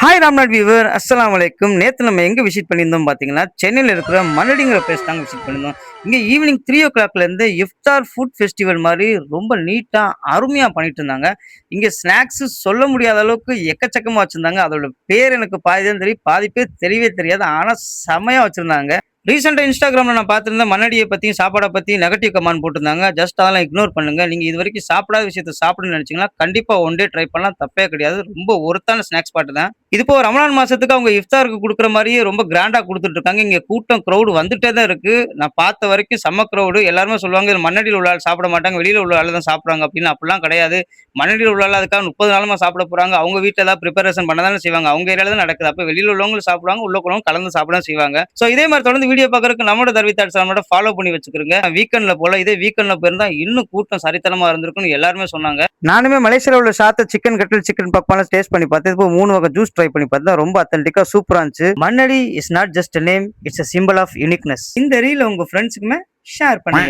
Hi Ramnath viewer, அஸ்ஸலாமு அலைக்கும். நேற்று நம்ம எங்கே விசிட் பண்ணியிருந்தோம் பார்த்தீங்கன்னா, சென்னையில் இருக்கிற மணலிங்கிற பிளேஸ் தாங்க விசிட் பண்ணியிருந்தோம். இங்கே ஈவினிங் 3:00லேருந்து இஃப்தார் ஃபுட் ஃபெஸ்டிவல் மாதிரி ரொம்ப நீட்டாக அருமையாக பண்ணிட்டு இருந்தாங்க. இங்கே ஸ்நாக்ஸு சொல்ல முடியாத அளவுக்கு எக்கச்சக்கமாக வச்சுருந்தாங்க. அதோட பேர் எனக்கு பாதி தான் தெரியும், பாதி பேர் தெரியவே தெரியாது. ஆனால் செமையாக வச்சுருந்தாங்க. ரீசெண்டா இன்ஸ்டாகிராம்ல நான் பார்த்திருந்தேன், மண்ணடியை பத்தியும் சாப்பாடை பத்தியும் நெகட்டிவ் கமெண்ட் போட்டிருந்தாங்க. ஜஸ்ட் அதெல்லாம் இக்னோர் பண்ணுங்க. நீங்க இது வரைக்கும் சாப்பிடாத விஷயத்த சாப்பிடணும்னு நினைச்சீங்கன்னா கண்டிப்பா ஒன் டே ட்ரை பண்ணலாம், தப்பே கிடையாது. ரொம்ப ஒர்த்தான ஸ்நாக்ஸ் ஸ்பாட் தான். இது இப்போ ரமலான் மாசத்துக்கு அவங்க இஃப்தாருக்கு குடுக்குற மாரியே ரொம்ப கிராண்டா குடுத்துட்டு இருக்காங்க. இங்க கூட்டம் கிரவுட் வந்துட்டே தான் இருக்கு. நான் பார்த்த வரைக்கும் செம்ம கிரவுடு. எல்லாருமே சொல்லுவாங்க, "இது மண்ணடியில உள்ள ஆள் சாப்பிட மாட்டாங்க, வெளியில உள்ள ஆள் தான் சாப்பிடுறாங்க" அப்படின்னு. அப்படிலாம் கிடையாது. மண்ணடியில உள்ள ஆள் அதுக்காக 30 நாளுமா சாப்பிட போறாங்க. அவங்க வீட்ல ஏதாவது பிரிப்பரேஷன் பண்ண தானே செய்வாங்க. அவங்க ஏரியால தான் நடக்குது. அப்ப வெளியில உள்ளவங்களும் சாப்பிடுவாங்க, உள்ள உள்ளவங்க கலந்து சாப்பிட தான் செய்வாங்க. சோ இதே மாதிரி தொடர்ந்து வீடியோ பார்க்கறதுக்கு நம்மளோட தர்வித் நம்மளோட ஃபாலோ பண்ணி வச்சுக்கிறோங்க. வீக்கெண்ட்ல போல, இதே வீக்கெண்ட்ல போயிருந்தா இன்னும் கூட்டம் சரித்தனமா இருந்திருக்கும்னு எல்லாருமே சொன்னாங்க. நானுமே மலேசியால உள்ள சாத்த சிக்கன் கட்டில் சிக்கன் பப்பாலாம் டேஸ்ட் பண்ணி பார்த்தேன். இப்போ 3 வகை ஜூஸ் ட்ரை பண்ணி பார்த்தா ரொம்ப அத்தன்டிக்கா சூப்பரா இருந்துச்சு. Mannadi is not just a name, it's a symbol of uniqueness. இந்த ரீல் உங்க ஃப்ரெண்ட்ஸுக்குமே ஷேர் பண்ணுங்க.